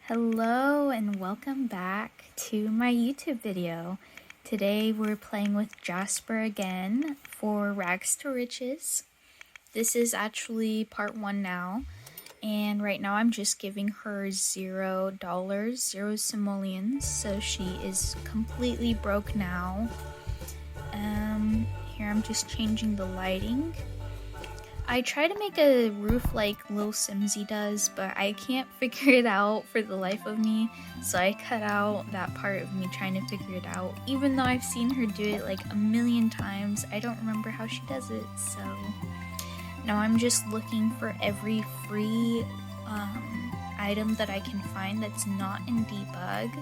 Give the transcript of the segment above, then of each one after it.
Hello and welcome back to my YouTube video. Today we're playing with Jasper again for Rags to Riches. This is actually part 1 now, and right now I'm just giving her $0, 0 simoleons, so she is completely broke now. Here I'm just changing the lighting. I try to make a roof like Lil Simsy does, but I can't figure it out for the life of me, so I cut out that part of me trying to figure it out. Even though I've seen her do it like a million times, I don't remember how she does it, so now I'm just looking for every free item that I can find that's not in debug.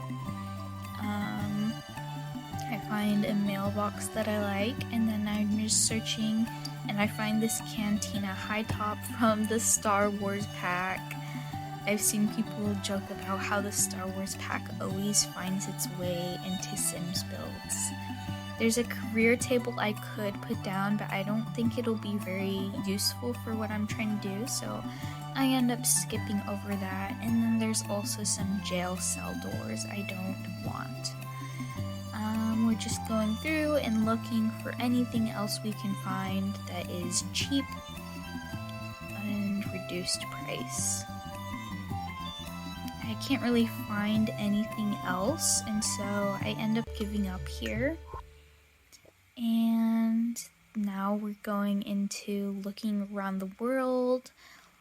I find a mailbox that I like, and then I'm just searching and I find this Cantina high top from the Star Wars pack. I've seen people joke about how the Star Wars pack always finds its way into Sims builds. There's a career table I could put down, but I don't think it'll be very useful for what I'm trying to do, so I end up skipping over that. And then there's also some jail cell doors I don't want. We're just going through and looking for anything else we can find that is cheap and reduced price. I can't really find anything else, and so I end up giving up here. And now we're going into looking around the world,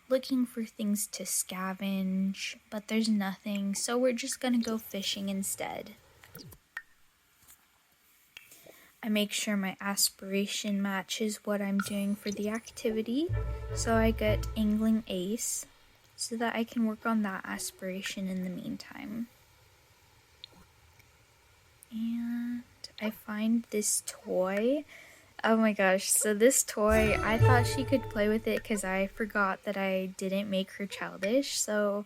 looking for things to scavenge, but there's nothing, so we're just gonna go fishing instead. I make sure my aspiration matches what I'm doing for the activity, so I get angling ace so that I can work on that aspiration in the meantime. And I find this toy. Oh my gosh, so this toy, I thought she could play with it because I forgot that I didn't make her childish, so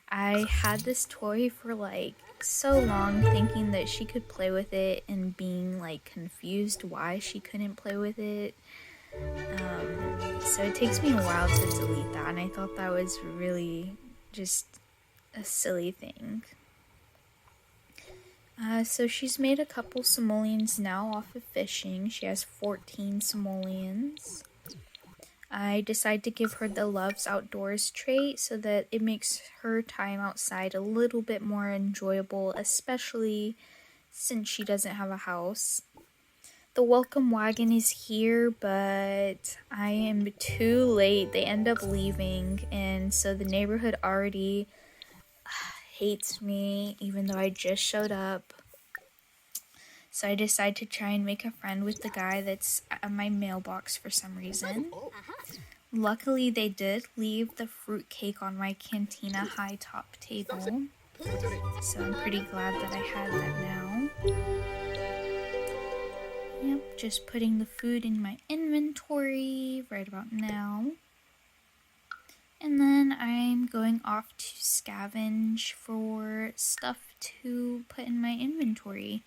I had this toy for like so long thinking that she could play with it and being like confused why she couldn't play with it. So it takes me a while to delete that, and I thought that was really just a silly thing. So she's made a couple simoleons now off of fishing. She has 14 simoleons. I decide to give her the loves outdoors trait so that it makes her time outside a little bit more enjoyable, especially since she doesn't have a house. The welcome wagon is here, but I am too late. They end up leaving, and so the neighborhood already hates me even though I just showed up. So I decide to try and make a friend with the guy that's at my mailbox for some reason. Luckily, they did leave the fruit cake on my Cantina high top table, so I'm pretty glad that I had that now. Yep, just putting the food in my inventory right about now. And then I'm going off to scavenge for stuff to put in my inventory.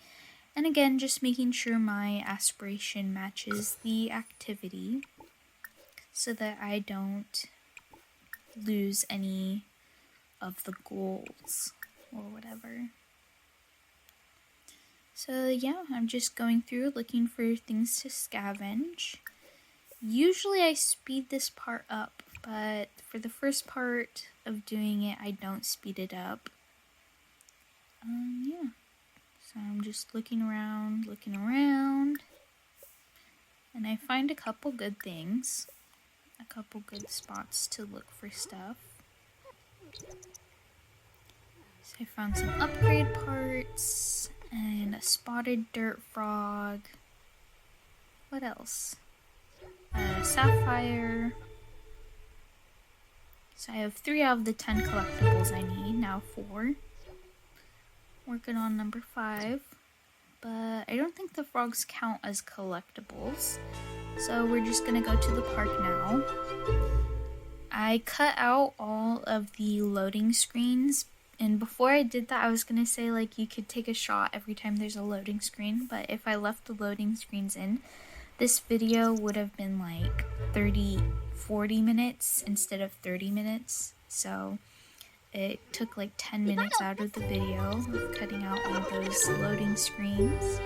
And again, just making sure my aspiration matches the activity so that I don't lose any of the goals or whatever. So yeah, I'm just going through looking for things to scavenge. Usually I speed this part up, but for the first part of doing it, I don't speed it up. Yeah. So I'm just looking around, and I find a couple good things, a couple good spots to look for stuff. So I found some upgrade parts, and a spotted dirt frog. What else? A sapphire. So I have 3 out of the 10 collectibles I need, now 4. Working on number 5, but I don't think the frogs count as collectibles, so we're just gonna go to the park now. I cut out all of the loading screens, and before I did that I was gonna say like you could take a shot every time there's a loading screen, but if I left the loading screens in, this video would have been like 40 minutes instead of 30 minutes, so it took like 10 minutes out of the video of cutting out all those loading screens.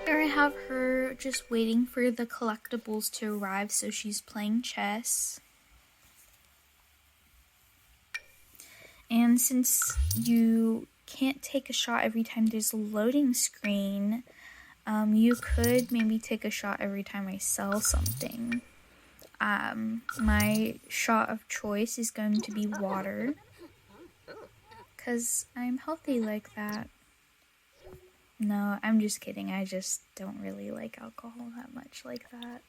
Here I have her just waiting for the collectibles to arrive, so she's playing chess. And since you can't take a shot every time there's a loading screen, you could maybe take a shot every time I sell something. My shot of choice is going to be water, because I'm healthy like that. No, I'm just kidding. I just don't really like alcohol that much like that.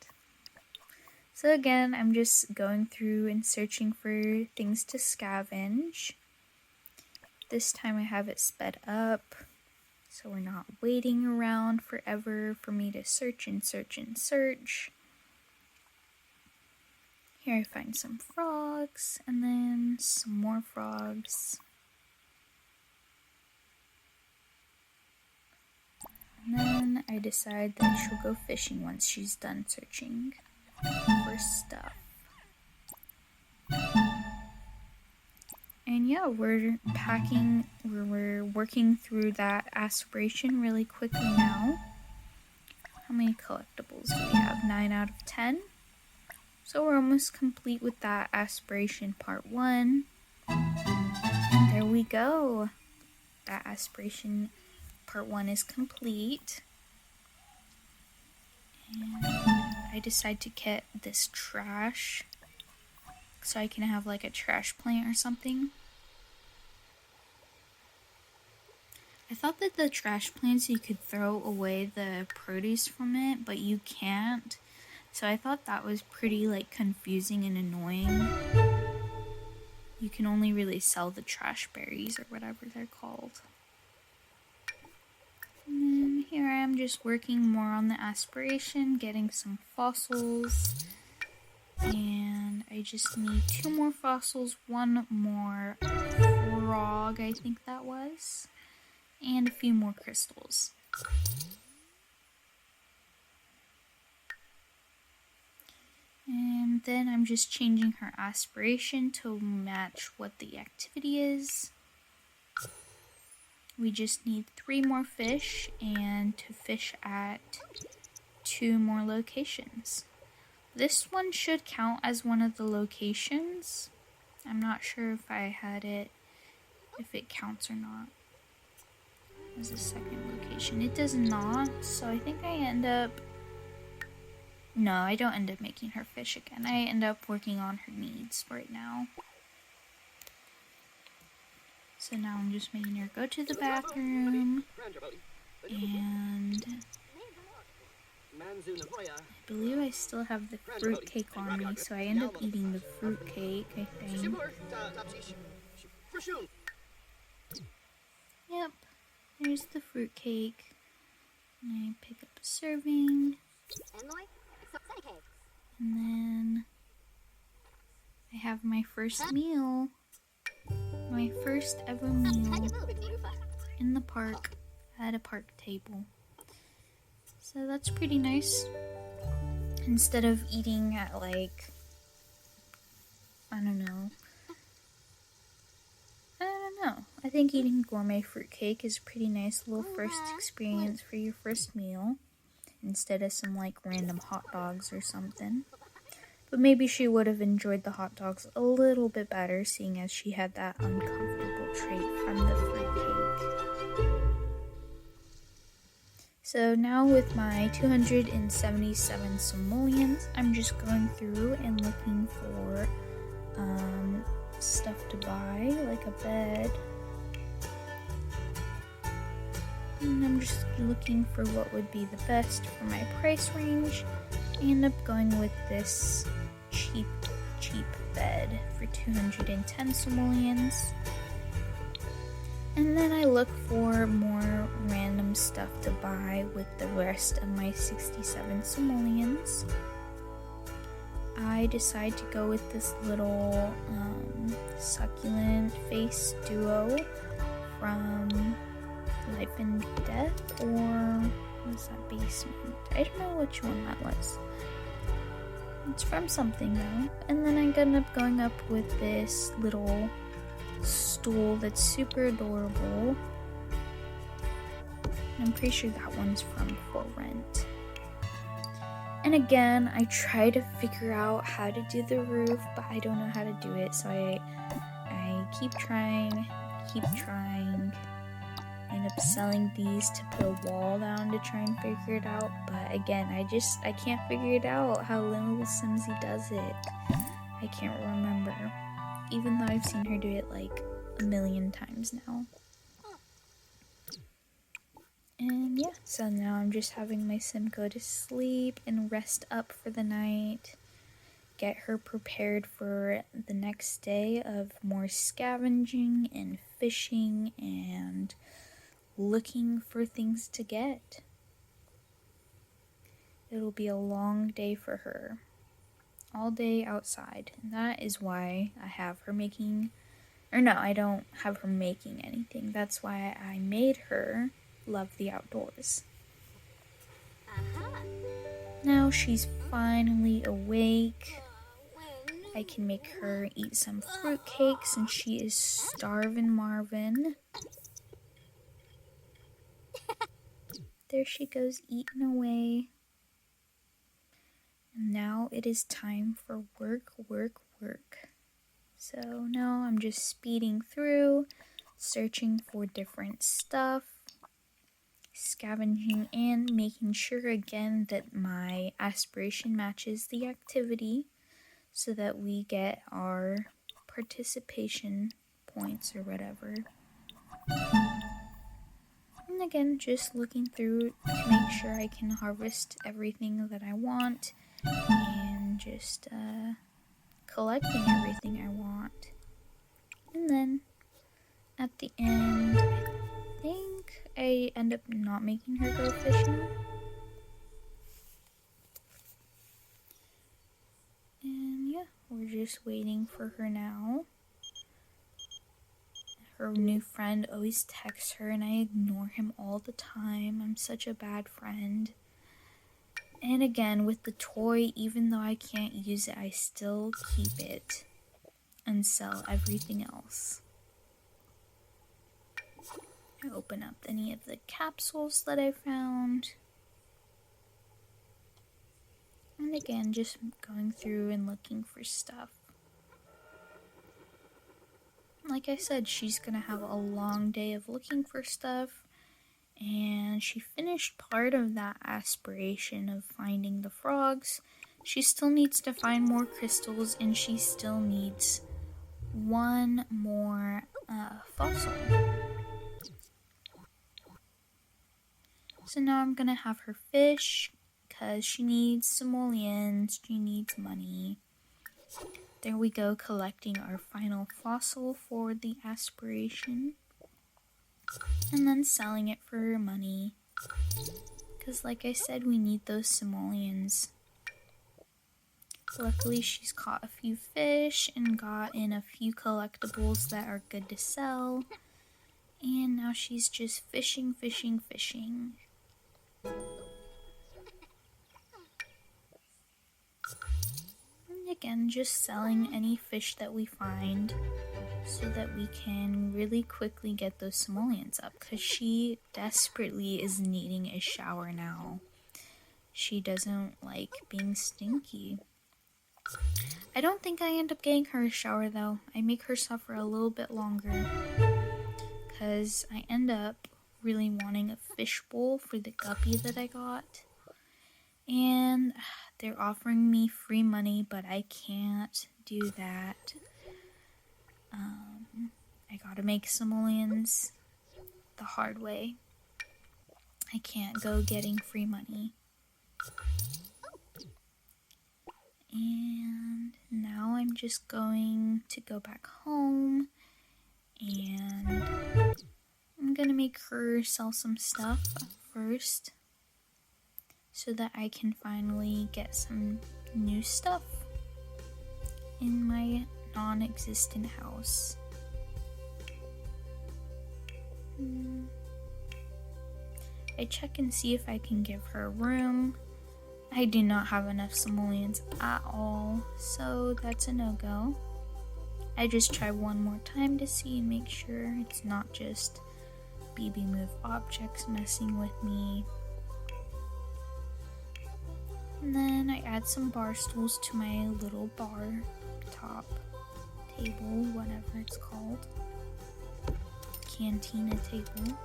So again, I'm just going through and searching for things to scavenge. This time I have it sped up, so we're not waiting around forever for me to search and search and search. Here I find some frogs, and then some more frogs. And then I decide that she'll go fishing once she's done searching for stuff. And yeah, we're working through that aspiration really quickly now. How many collectibles do we have? 9 out of 10. So we're almost complete with that aspiration part 1. And there we go. That aspiration part 1 is complete. And I decide to get this trash so I can have like a trash plant or something. I thought that the trash plants, you could throw away the produce from it, but you can't. So I thought that was pretty like confusing and annoying. You can only really sell the trash berries or whatever they're called. And then here I am just working more on the aspiration, getting some fossils. And I just need 2 more fossils, 1 more frog, I think that was, and a few more crystals. And then I'm just changing her aspiration to match what the activity is. We just need 3 more fish and to fish at 2 more locations. This one should count as one of the locations. I'm not sure if I had it, if it counts or not as a second location. It does not, so I think I end up... No, I don't end up making her fish again. I end up working on her needs right now. So now I'm just making her go to the bathroom, and I believe I still have the fruit cake on me, so I end up eating the fruit cake, I think. Yep, there's the fruit cake. And I pick up a serving. And then I have my first meal. My first ever meal in the park at a park table. So that's pretty nice. Instead of eating at like, I don't know. I think eating gourmet fruitcake is a pretty nice little first experience for your first meal. Instead of some like random hot dogs or something. But maybe she would have enjoyed the hot dogs a little bit better, seeing as she had that uncomfortable trait from the fruitcake. So now with my 277 simoleons, I'm just going through and looking for stuff to buy, like a bed. And I'm just looking for what would be the best for my price range. I end up going with this cheap bed for 210 simoleons. And then I look for more random stuff to buy with the rest of my 67 simoleons. I decide to go with this little succulent face duo from Life and Death, or was that Basement? I don't know which one that was. It's from something though. And then I end up going up with this little stool that's super adorable. I'm pretty sure that one's from For Rent. And again, I try to figure out how to do the roof, but I don't know how to do it, so I keep trying, end up selling these to put a wall down to try and figure it out, but again, I can't figure it out how little Simsy does it. I can't remember, even though I've seen her do it like a million times now. And yeah, so now I'm just having my sim go to sleep and rest up for the night, get her prepared for the next day of more scavenging and fishing and looking for things to get. It'll be a long day for her, all day outside, and that is why I have her making, or no, I don't have her making anything. That's why I made her love the outdoors. Now she's finally awake. I can make her eat some fruitcakes, and she is starving Marvin. There she goes, eating away. And now it is time for work. So now I'm just speeding through, searching for different stuff, scavenging, and making sure again that my aspiration matches the activity so that we get our participation points or whatever. And again, just looking through to make sure I can harvest everything that I want and just collecting everything I want. And then at the end, I think I end up not making her go fishing. And yeah, we're just waiting for her now. Her new friend always texts her and I ignore him all the time. I'm such a bad friend. And again, with the toy, even though I can't use it, I still keep it and sell everything else. I open up any of the capsules that I found. And again, just going through and looking for stuff. Like I said, she's gonna have a long day of looking for stuff. And she finished part of that aspiration of finding the frogs. She still needs to find more crystals, and she still needs one more fossil. So now I'm gonna have her fish because she needs simoleons, she needs money. There we go, collecting our final fossil for the aspiration. And then selling it for money. Because like I said, we need those simoleons. Luckily, she's caught a few fish and got in a few collectibles that are good to sell. And now she's just fishing. And again, just selling any fish that we find so that we can really quickly get those simoleons up, because she desperately is needing a shower now. She doesn't like being stinky. I don't think I end up getting her a shower though. I make her suffer a little bit longer because I end up really wanting a fish bowl for the guppy that I got. And they're offering me free money, but I can't do that. I gotta make simoleons the hard way. I can't go getting free money. And now I'm just going to go back home and I'm gonna make her sell some stuff first so that I can finally get some new stuff in my non-existent house. I check and see if I can give her a room. I do not have enough simoleons at all, so that's a no-go. I just try one more time to see and make sure it's not just BB Move objects messing with me. And then I add some bar stools to my little bar top table, whatever it's called. Cantina table.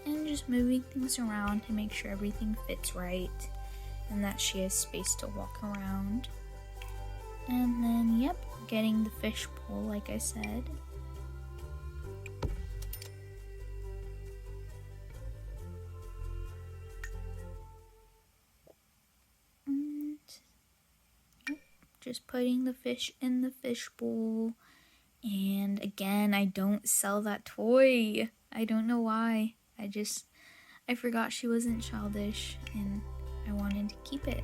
And just moving things around to make sure everything fits right and that she has space to walk around. And then, yep, getting the fish bowl like I said. And yep, just putting the fish in the fish bowl. And again, I don't sell that toy. I don't know why. I forgot she wasn't childish and I wanted to keep it.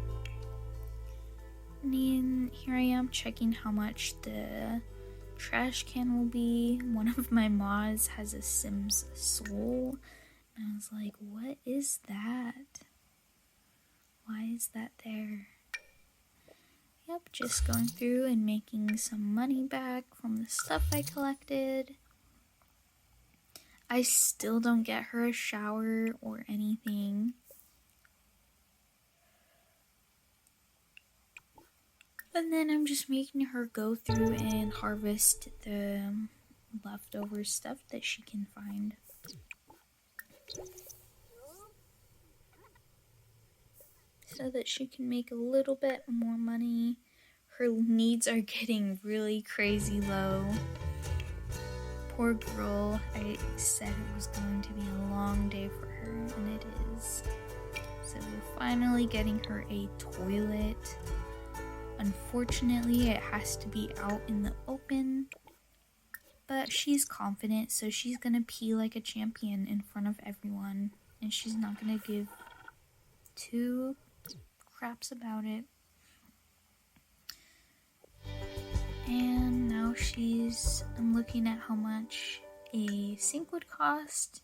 And then here I am checking how much the trash can will be. One of my mods has a Sims soul. And I was like, what is that? Why is that there? Yep, just going through and making some money back from the stuff I collected. I still don't get her a shower or anything. And then I'm just making her go through and harvest the leftover stuff that she can find. So that she can make a little bit more money. Her needs are getting really crazy low. Poor girl, I said it was going to be a long day for her, and it is. So we're finally getting her a toilet. Unfortunately, it has to be out in the open, but she's confident, so she's gonna pee like a champion in front of everyone, and she's not gonna give two craps about it. And now I'm looking at how much a sink would cost.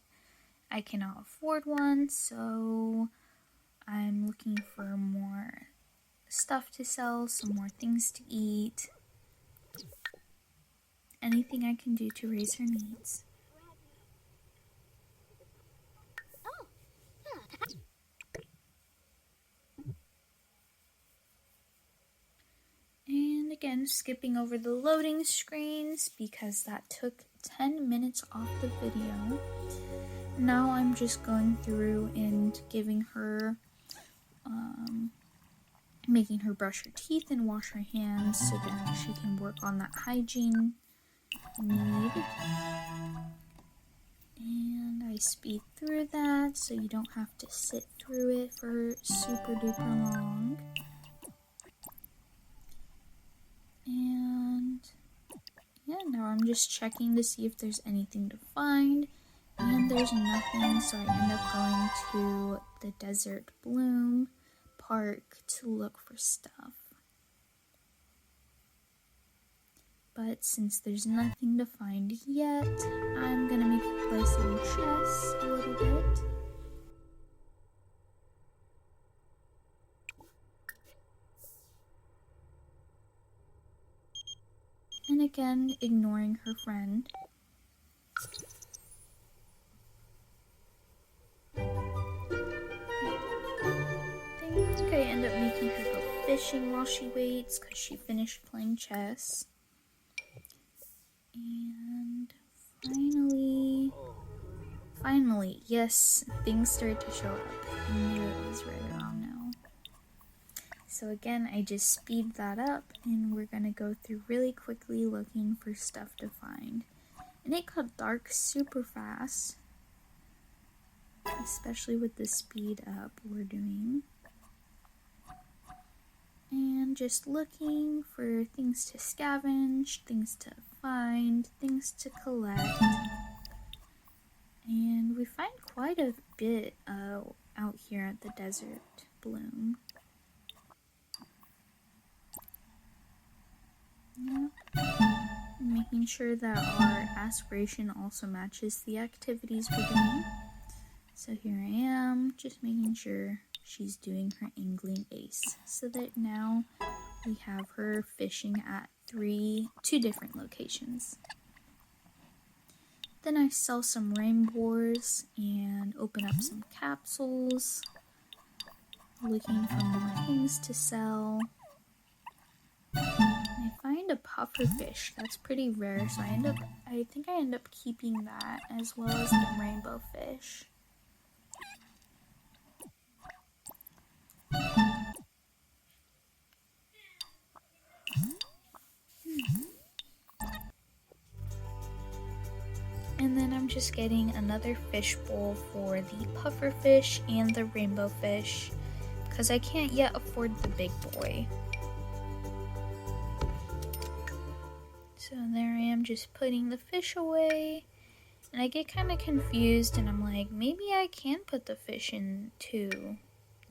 I cannot afford one, so I'm looking for more stuff to sell, some more things to eat. Anything I can do to raise her needs. And again, skipping over the loading screens because that took 10 minutes off the video. Now I'm just going through and giving her, making her brush her teeth and wash her hands so that she can work on that hygiene need. And I speed through that so you don't have to sit through it for super duper long. And yeah, now I'm just checking to see if there's anything to find. And there's nothing, so I end up going to the Desert Bloom Park to look for stuff. But since there's nothing to find yet, I'm gonna make her play some chess a little bit. And again, ignoring her friend. I think I end up making her go fishing while she waits because she finished playing chess. And finally, yes, things started to show up. I knew it was right around now. So again, I just speed that up and we're gonna go through really quickly looking for stuff to find. And it got dark super fast, especially with the speed up we're doing. And just looking for things to scavenge, things to find, things to collect. And we find quite a bit out here at the Desert Bloom. Yeah. Making sure that our aspiration also matches the activities we're doing. So here I am, just making sure she's doing her angling ace, so that now we have her fishing at two different locations. Then I sell some rainbows and open up some capsules, looking for more things to sell. I find a pufferfish. That's pretty rare, so I think I end up keeping that as well as the rainbow fish. And then I'm just getting another fish bowl for the pufferfish and the rainbow fish, because I can't yet afford the big boy. So there I am, just putting the fish away, and I get kind of confused, and I'm like, maybe I can put the fish into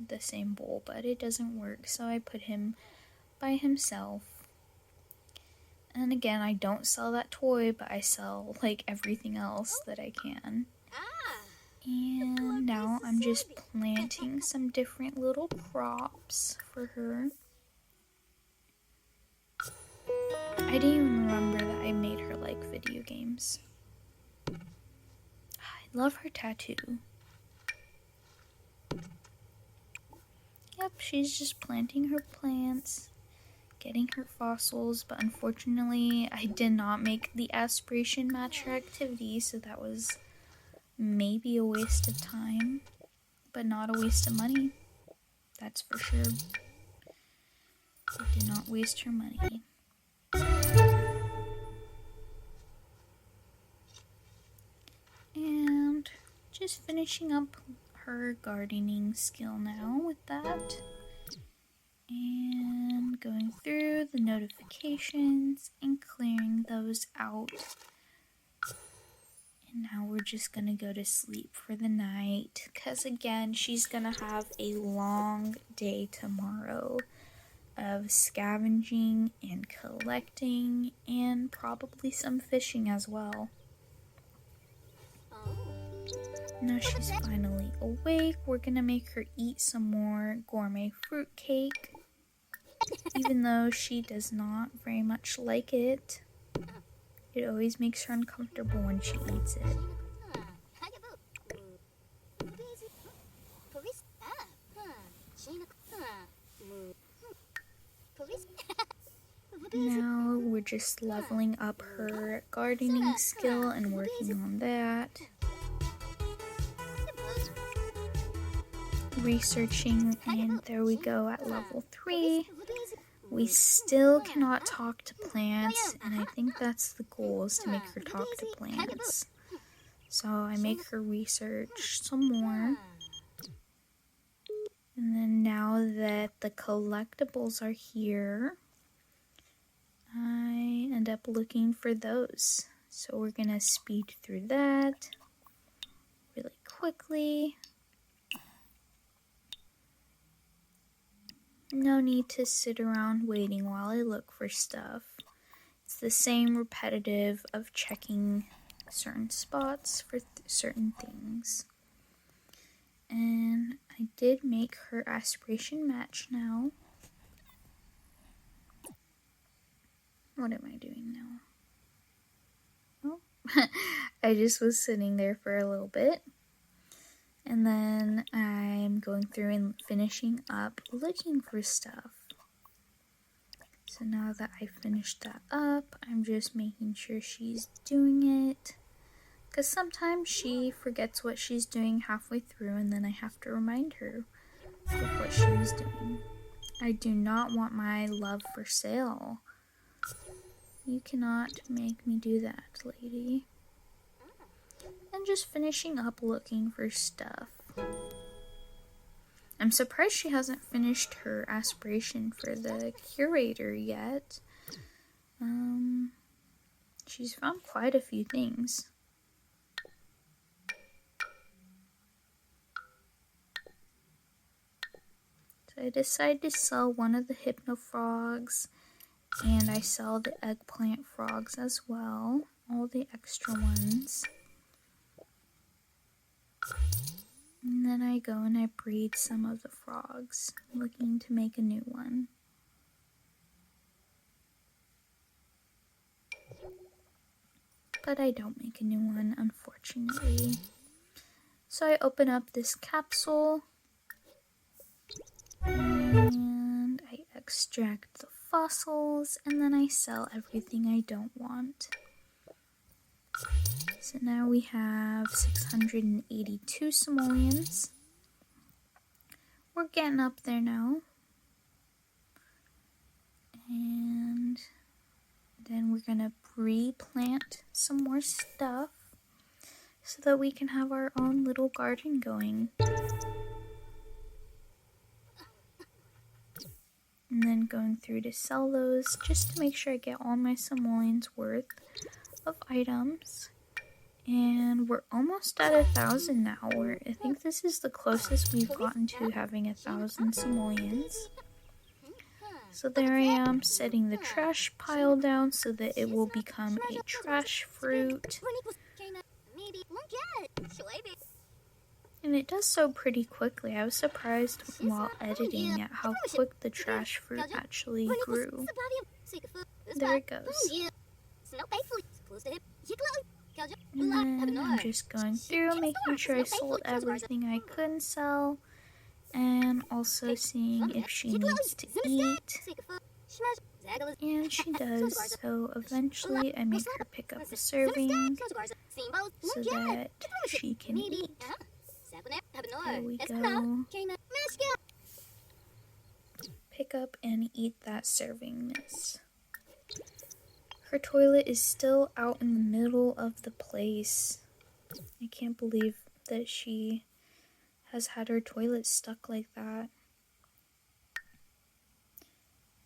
the same bowl, but it doesn't work, so I put him by himself. And again, I don't sell that toy, but I sell like everything else that I can. And now I'm just planting some different little props for her. I didn't even remember that I made her like video games. I love her tattoo. Yep, she's just planting her plants, getting her fossils, but unfortunately I did not make the aspiration match her activity, so that was maybe a waste of time, but not a waste of money. That's for sure. I did not waste her money. And just finishing up her gardening skill now with that. And going through the notifications and clearing those out. And now we're just gonna go to sleep for the night, because again, she's gonna have a long day tomorrow of scavenging and collecting and probably some fishing as well. Now she's finally awake. We're gonna make her eat some more gourmet fruit cake, even though she does not very much like it. It always makes her uncomfortable when she eats it. Now we're just leveling up her gardening skill and working on that. Researching, and there we go at level 3. We still cannot talk to plants, and I think that's the goal, is to make her talk to plants. So I make her research some more. And then now that the collectibles are here, I end up looking for those. So we're gonna speed through that really quickly. No need to sit around waiting while I look for stuff. It's the same repetitive of checking certain spots for certain things. And I did make her aspiration match now. What am I doing now? Oh, I just was sitting there for a little bit. And then I'm going through and finishing up looking for stuff. So now that I finished that up, I'm just making sure she's doing it. Because sometimes she forgets what she's doing halfway through, and then I have to remind her of what she was doing. I do not want my love for sale. You cannot make me do that, lady. And just finishing up looking for stuff. I'm surprised she hasn't finished her aspiration for the curator yet. She's found quite a few things. So I decided to sell one of the hypno frogs, and I sell the eggplant frogs as well, all the extra ones. And then I go and I breed some of the frogs, looking to make a new one. But I don't make a new one, unfortunately. So I open up this capsule and I extract the fossils, and then I sell everything I don't want. So now we have 682 simoleons. We're getting up there now. And then we're gonna replant some more stuff so that we can have our own little garden going. And then going through to sell those just to make sure I get all my simoleons worth of items. And we're almost at 1,000 now. I think this is the closest we've gotten to having 1,000 simoleons. So there I am, setting the trash pile down so that it will become a trash fruit. And it does so pretty quickly. I was surprised while editing at how quick the trash fruit actually grew. There it goes. And then I'm just going through, making sure I sold everything I couldn't sell, and also seeing if she needs to eat. And she does, so eventually I make her pick up a serving so that she can eat. There we go. Pick up and eat that serving, miss. Her toilet is still out in the middle of the place. I can't believe that she has had her toilet stuck like that.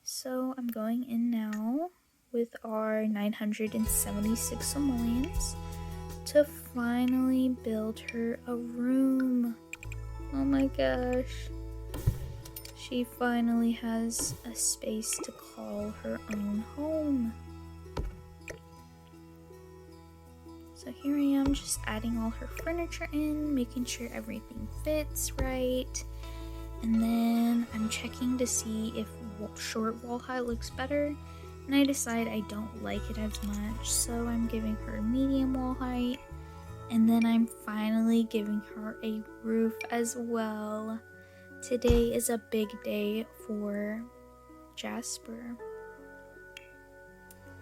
So I'm going in now with our 976 simoleons to finally build her a room. Oh my gosh. She finally has a space to call her own home. So here I am just adding all her furniture in, making sure everything fits right. And then I'm checking to see if short wall height looks better. And I decide I don't like it as much, so I'm giving her medium wall height. And then I'm finally giving her a roof as well. Today is a big day for Jasper.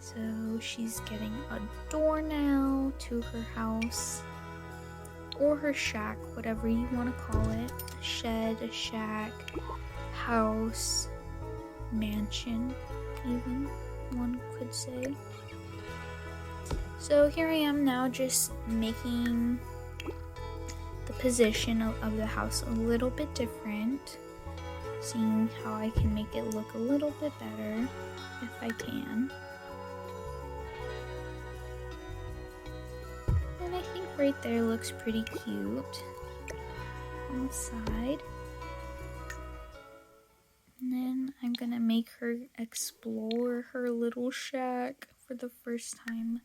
So she's getting a door now to her house, or her shack, whatever you want to call it. A shed, a shack, house, mansion, even one could say. So here I am now just making the position of the house a little bit different, seeing how I can make it look a little bit better if I can. And I think right there looks pretty cute on the side. And then I'm gonna make her explore her little shack for the first time.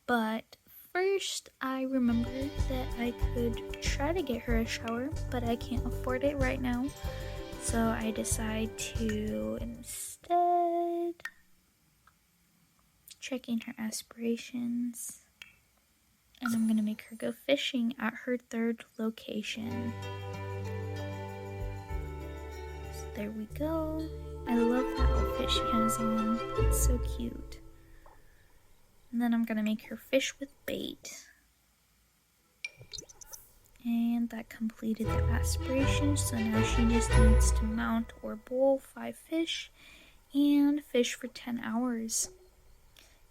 But first, I remembered that I could try to get her a shower, but I can't afford it right now. So I decide to instead check in her aspirations. And I'm gonna make her go fishing at her third location. So there we go. I love that outfit she has on. It's so cute. And then I'm gonna make her fish with bait. And that completed the aspiration, so now she just needs to mount or bowl 5 fish and fish for 10 hours.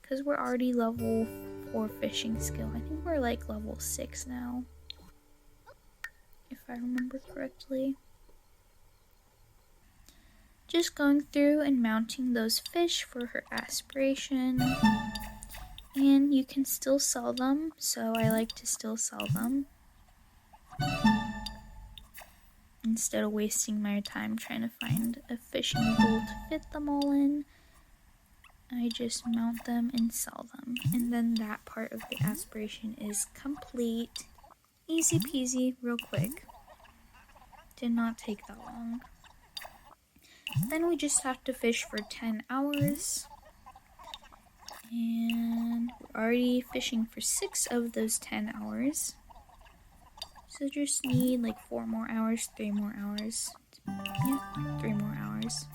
Because we're already level 4 fishing skill. I think we're like level 6 now, if I remember correctly. Just going through and mounting those fish for her aspiration. And you can still sell them, so I like to still sell them instead of wasting my time trying to find a fishing bowl to fit them all in. I just mount them and sell them, and then that part of the aspiration is complete. Easy peasy, real quick. Did not take that long. Then we just have to fish for 10 hours. And we're already fishing for 6 of those 10 hours. So just need like 4 more hours, 3 more hours. Yeah, 3 more hours.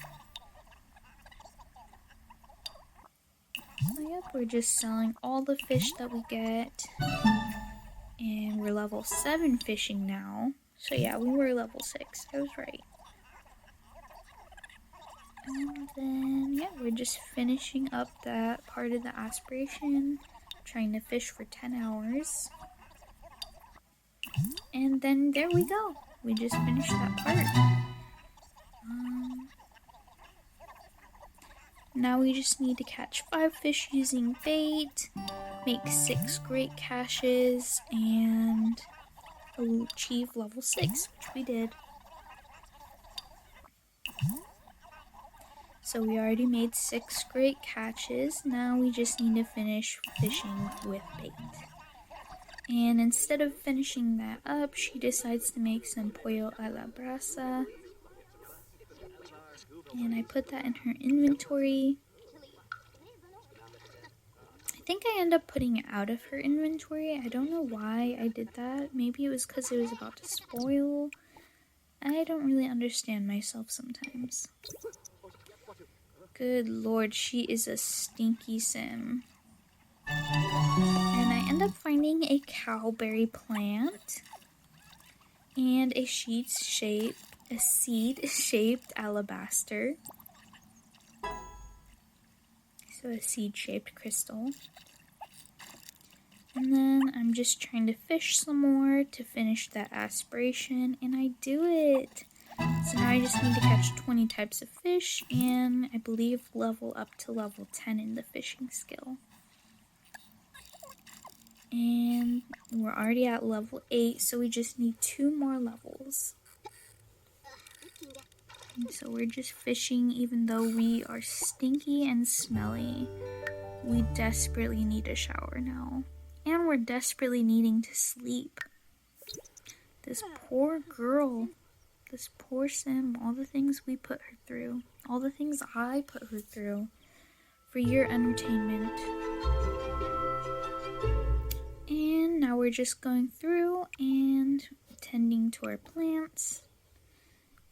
So yep, we're just selling all the fish that we get. And we're level 7 fishing now. So yeah, we were level 6. I was right. And then, yeah, we're just finishing up that part of the aspiration. Trying to fish for 10 hours. And then there we go. We just finished that part. Now we just need to catch 5 fish using bait, make 6 great caches, and achieve level 6, which we did. So we already made 6 great catches. Now we just need to finish fishing with bait. And instead of finishing that up, she decides to make some pollo a la brasa. And I put that in her inventory. I think I end up putting it out of her inventory. I don't know why I did that. Maybe it was because it was about to spoil. I don't really understand myself sometimes. Good lord, she is a stinky sim. And I end up finding a cowberry plant and a seed-shaped alabaster. So a seed-shaped crystal. And then I'm just trying to fish some more to finish that aspiration, and I do it! So now I just need to catch 20 types of fish, and I believe level up to level 10 in the fishing skill. And we're already at level 8, so we just need 2 more levels. And so we're just fishing even though we are stinky and smelly. We desperately need a shower now. And we're desperately needing to sleep. This poor girl. This poor sim. All the things we put her through. All the things I put her through. For your entertainment. And now we're just going through and tending to our plants.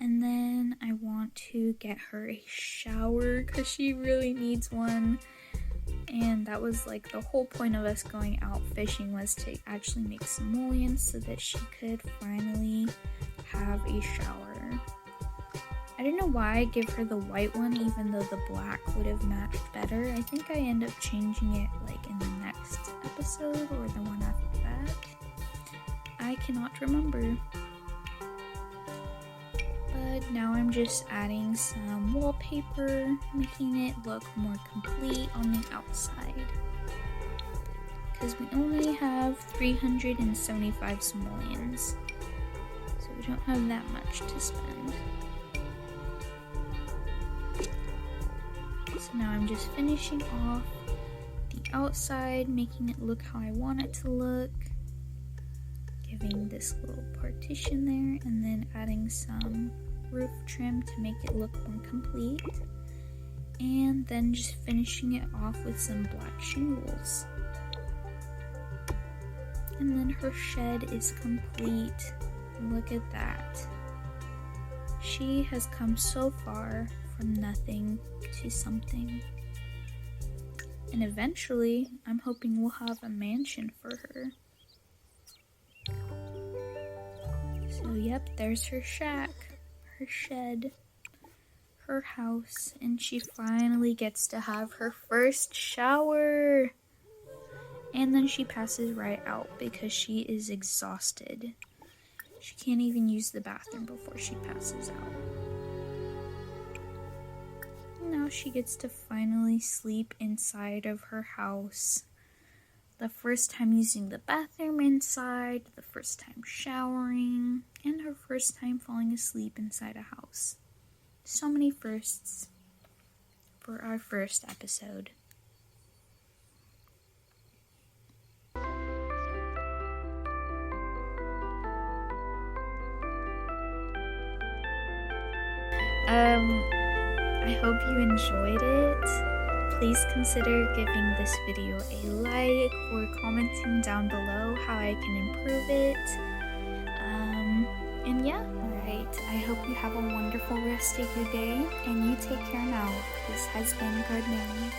And then I want to get her a shower because she really needs one. And that was like the whole point of us going out fishing, was to actually make simoleons so that she could finally have a shower. I don't know why I give her the white one even though the black would have matched better. I think I end up changing it like in the next episode or the one after that. I cannot remember. But now I'm just adding some wallpaper, making it look more complete on the outside. Because we only have 375 simoleons, so we don't have that much to spend. So now I'm just finishing off the outside, making it look how I want it to look. Giving this little partition there, and then adding some roof trim to make it look more complete, and then just finishing it off with some black shingles. And then her shed is complete. Look at that. She has come so far from nothing to something. And eventually, I'm hoping we'll have a mansion for her. So yep, there's her shack, her shed, her house, and she finally gets to have her first shower. And then she passes right out because she is exhausted. She can't even use the bathroom before she passes out. Now she gets to finally sleep inside of her house. The first time using the bathroom inside, the first time showering, and her first time falling asleep inside a house. So many firsts for our first episode. I hope you enjoyed it. Please consider giving this video a like or commenting down below how I can improve it. And yeah, alright, I hope you have a wonderful rest of your day, and you take care now. This has been Good Nanny.